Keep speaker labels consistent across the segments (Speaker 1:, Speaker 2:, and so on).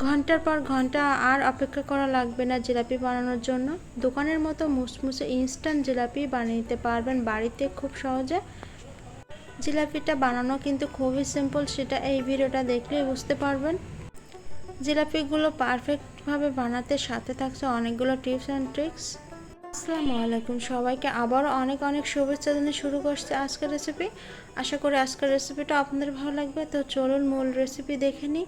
Speaker 1: ঘন্টার পর ঘন্টা আর অপেক্ষা করা লাগবে না জিলাপি বানানোর জন্য। দোকানের মতো মুসমুসে ইনস্ট্যান্ট জিলাপি বানিয়ে নিতে পারবেন বাড়িতে খুব সহজে। জিলাপিটা বানানো কিন্তু খুবই সিম্পল, সেটা এই ভিডিওটা দেখলেই বুঝতে পারবেন। জিলাপিগুলো পারফেক্টভাবে বানাতে সাথে থাকছে অনেকগুলো টিপস অ্যান্ড ট্রিক্স। আসসালামু আলাইকুম, সবাইকে আবারও অনেক অনেক শুভেচ্ছা জানিয়ে শুরু করছে আজকের রেসিপি। আশা করি আজকের রেসিপিটা আপনাদের ভালো লাগবে। তো চলুন মূল রেসিপি দেখে নিই।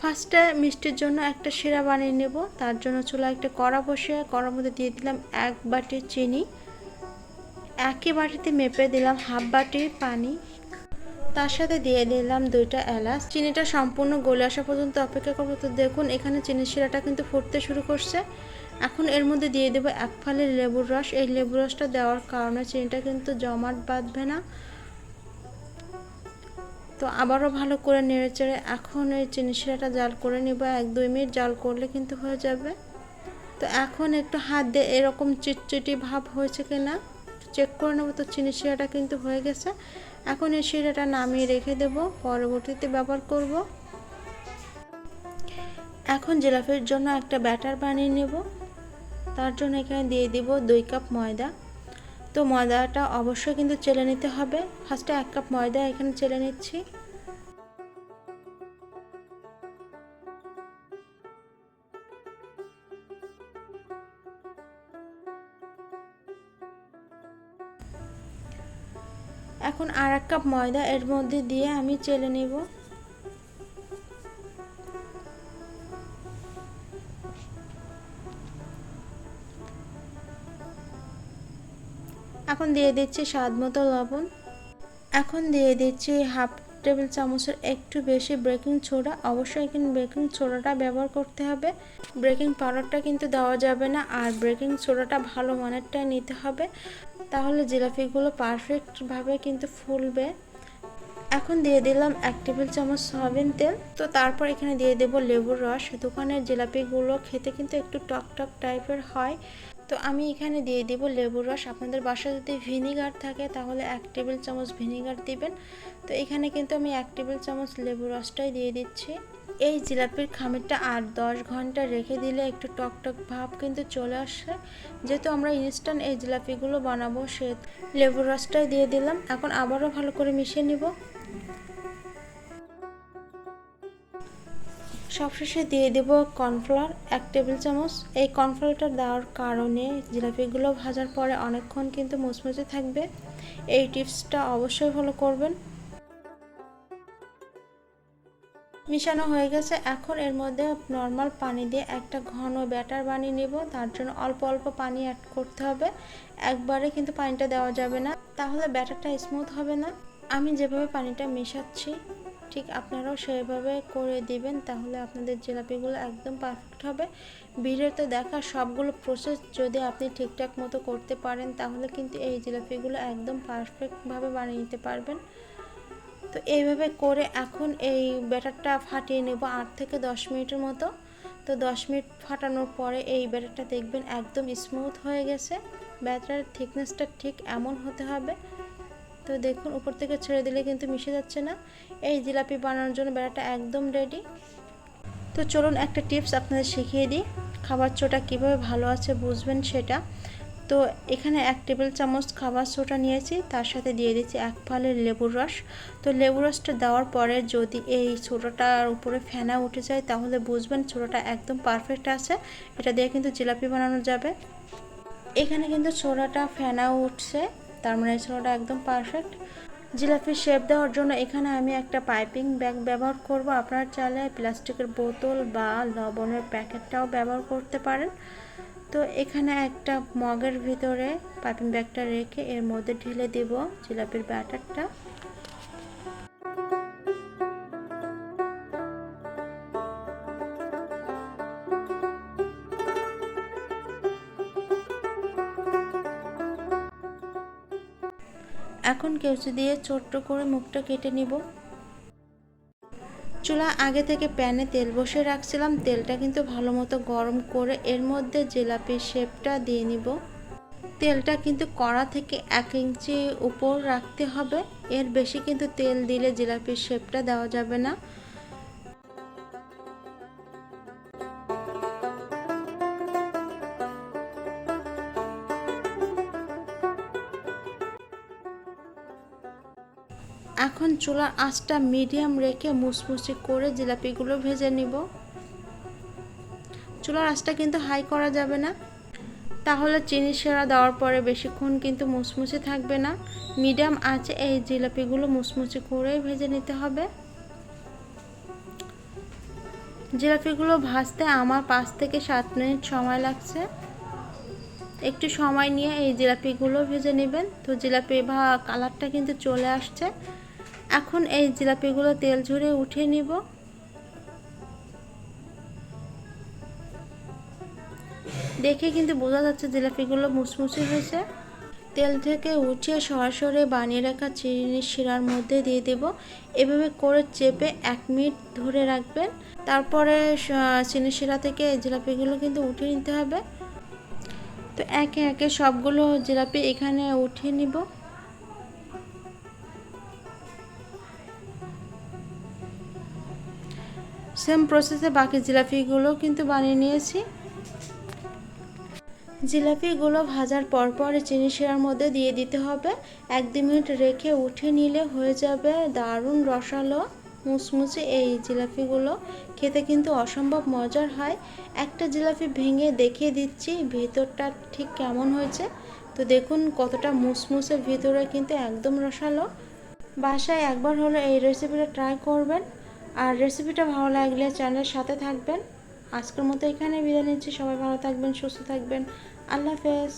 Speaker 1: ফার্স্টে মিষ্টির জন্য একটা শিরা বানিয়ে নেব। তার জন্য চুলায় একটা কড়া বসিয়ে কড়ার মধ্যে দিয়ে দিলাম 1 বাটি চিনি। একই বাটিতে মেপে দিলাম হাফ বাটি পানি। তার সাথে দিয়ে দিলাম 2টা এলাচ। চিনিটা সম্পূর্ণ গলে আসা পর্যন্ত অপেক্ষা করবো। তো দেখুন এখানে চিনির শিরাটা কিন্তু ফুটতে শুরু করছে। এখন এর মধ্যে দিয়ে দেবো 1 ফালি লেবুর রস। এই লেবুর রসটা দেওয়ার কারণে চিনিটা কিন্তু জমাট বাঁধবে না। তো আবারও ভালো করে নেড়েচেড়ে এখন এই চিনি শিরাটা জাল করে নিব। 1-2 মিনিট জাল করলে কিন্তু হয়ে যাবে। তো এখন একটু হাত দিয়ে এরকম চিটচিটি ভাব হয়েছে কিনা চেক করে নেব। তো চিনি শিরাটা কিন্তু হয়ে গেছে। এখন এই শিরাটা নামিয়ে রেখে দেব, পরবর্তীতে ব্যবহার করব। এখন জিলাপির জন্য একটা ব্যাটার বানিয়ে নেব। তার জন্য এখানে দিয়ে দিব 2 কাপ ময়দা। তো ময়দাটা অবশ্যই কিন্তু চেলে নিতে হবে। ফার্স্টে 1 কাপ ময়দা এখানে চেলে নিচ্ছি। এখন আর 1 কাপ ময়দা এর মধ্যে দিয়ে আমি চেলে নেব। এখন দিয়ে দিচ্ছি স্বাদ মতো লবণ। এখন দিয়ে দিচ্ছি হাফ টেবিল চামচের একটু বেশি বেকিং সোডা। অবশ্যই এখানে বেকিং সোডাটা ব্যবহার করতে হবে, বেকিং পাউডারটা কিন্তু দেওয়া যাবে না। আর বেকিং সোডাটা ভালো মানেরটাই নিতে হবে, তাহলে জিলাপিগুলো পারফেক্টভাবে কিন্তু ফুলবে। এখন দিয়ে দিলাম 1 টেবিল চামচ সয়াবিন তেল। তো তারপর এখানে দিয়ে দেব লেবুর রস। দোকানের জিলাপিগুলো খেতে কিন্তু একটু টক টক টাইপের হয়, তো আমি এখানে দিয়ে দেব লেবুর রস। আপনাদের বাসায় যদি ভিনিগার থাকে তাহলে 1 টেবিল চামচ ভিনিগার দিবেন। তো এখানে কিন্তু আমি 1 টেবিল চামচ লেবুর রসটাই দিয়ে দিচ্ছি। এই জিলাপির খামিরটা 8-10 ঘন্টা রেখে দিলে একটু টক টক ভাব কিন্তু চলে আসে। যেহেতু আমরা ইনস্ট্যান্ট এই জিলাপিগুলো বানাবো, সে লেবুর রসটাই দিয়ে দিলাম। এখন আবারও ভালো করে মিশিয়ে নিব। সবশেষে দিয়ে দেব কর্নফ্লাওয়ার 1 টেবিল চামচ। এই কর্নফ্লাওয়ারটা দেওয়ার কারণে জিলাপিগুলো ভাজার পরে অনেকক্ষণ কিন্তু মুচমুচে থাকবে। এই টিপসটা অবশ্যই ফলো করবেন। মিশানো হয়ে গেছে। এখন এর মধ্যে নর্মাল পানি দিয়ে একটা ঘন ব্যাটার বানিয়ে নেব। তার জন্য অল্প অল্প পানি অ্যাড করতে হবে, একবারে কিন্তু পানিটা দেওয়া যাবে না, তাহলে ব্যাটারটা স্মুথ হবে না। আমি যেভাবে পানিটা মেশাচ্ছি ঠিক আপনারাও সেভাবে করে দিবেন, তাহলে আপনাদের জিলাপিগুলো একদম পারফেক্ট হবে। ভিডিওতে দেখা সবগুলো প্রসেস যদি আপনি ঠিকঠাক মতো করতে পারেন তাহলে কিন্তু এই জিলাপিগুলো একদম পারফেক্টভাবে বানিয়ে নিতে পারবেন। তো এইভাবে করে এখন এই ব্যাটারটা ফাটিয়ে নেব 8 থেকে 10 মিনিটের মতো। তো 10 মিনিট ফাটানোর পরে এই ব্যাটারটা দেখবেন একদম স্মুথ হয়ে গেছে। ব্যাটারের থিকনেসটা ঠিক এমন হতে হবে। তো দেখুন উপর থেকে ছেড়ে দিলে কিন্তু মিশে যাচ্ছে না। এই জিলাপি বানানোর জন্য ব্যাটারটা একদম রেডি। তো চলুন একটা টিপস আপনাদের শিখিয়ে দিই, খাবার সোডা কীভাবে ভালো আছে বুঝবেন সেটা। তো এখানে 1 টেবিল চামচ খাবার সোডা নিয়েছি, তার সাথে দিয়ে দিচ্ছি 1 ফালি লেবুর রস। তো লেবুর রসটা দেওয়ার পরে যদি এই সোডাটার উপরে ফেনা উঠে যায় তাহলে বুঝবেন সোডাটা একদম পারফেক্ট আছে, এটা দিয়ে কিন্তু জিলাপি বানানো যাবে। এখানে কিন্তু সোডাটা ফেনা উঠছে, তার মানে সোডাটা একদম পারফেক্ট। জিলাপির শেপ দেওয়ার জন্য এখানে আমি একটা পাইপিং ব্যাগ ব্যবহার করব। আপনারা চাইলে প্লাস্টিকের বোতল বা লবণের প্যাকেটটাও ব্যবহার করতে পারেন। তো এখানে একটা মগের ভিতরে পাইপিং ব্যাগটা রেখে এর মধ্যে ঢেলে দেব জিলাপির ব্যাটারটা। এখন কেঁচি দিয়ে ছোট্ট করে মুখটা কেটে নিব। চুলা আগে থেকে প্যানে তেল বসিয়ে রাখছিলাম, তেলটা কিন্তু ভালো মতো গরম করে এর মধ্যে জিলাপির শেপটা দিয়ে নিব। তেলটা কিন্তু কড়া থেকে 1 ইঞ্চি উপর রাখতে হবে, এর বেশি কিন্তু তেল দিলে জিলাপির শেপটা দেওয়া যাবে না। এখন চুলার আঁচটা মিডিয়াম রেখে মুচমুচে করে জিলাপিগুলো ভেজে নিব। চুলার আঁচটা কিন্তু হাই করা যাবে না, তাহলে চিনি শিরা দেওয়ার পরে বেশিক্ষণ কিন্তু মুচমুচে থাকবে না। মিডিয়াম আঁচে এই জিলাপিগুলো মুচমুচে করে ভেজে নিতে হবে। জিলাপিগুলো ভাজতে আমার 5 থেকে 7 মিনিট সময় লাগছে। একটু সময় নিয়ে এই জিলাপিগুলো ভেজে নেবেন। তো জিলাপি কালারটা কিন্তু চলে আসছে। এখন এই জিলাপিগুলো তেল ঝরিয়ে উঠিয়ে নিব। দেখে কিন্তু বোঝা যাচ্ছে জিলাপিগুলো মুচমুচে হয়েছে। তেল থেকে উঠিয়ে সরাসরি বানিয়ে রাখা চিনির শিরার মধ্যে দিয়ে দেব। এভাবে করে চেপে 1 মিনিট ধরে রাখবেন। তারপরে চিনির শিরা থেকে জিলাপিগুলো কিন্তু উঠিয়ে নিতে হবে। তো একে একে সবগুলো জিলাপি এখানে উঠিয়ে নিব। সেম প্রসেসে বাকি জিলাপিগুলো কিন্তু বানিয়ে নিয়েছি। জিলাপিগুলো ভাজার পর চিনি শিরার মধ্যে দিয়ে দিতে হবে। 1-2 মিনিট রেখে উঠিয়ে নিলে হয়ে যাবে দারুণ রসালো মুচমুচে এই জিলাপিগুলো। খেতে কিন্তু অসম্ভব মজার হয়। একটা জিলাপি ভেঙে দেখিয়ে দিচ্ছি ভেতরটা ঠিক কেমন হয়েছে। তো দেখুন কতটা মুচমুচে, ভিতরে কিন্তু একদম রসালো। বাসায় একবার হলো এই রেসিপিটা ট্রাই করবেন। আর রেসিপিটা ভালো লাগলে চ্যানেলের সাথে থাকবেন। আজকের মতো এখানে বিদায় নিচ্ছি। সবাই ভালো থাকবেন, সুস্থ থাকবেন। আল্লাহ হাফেজ।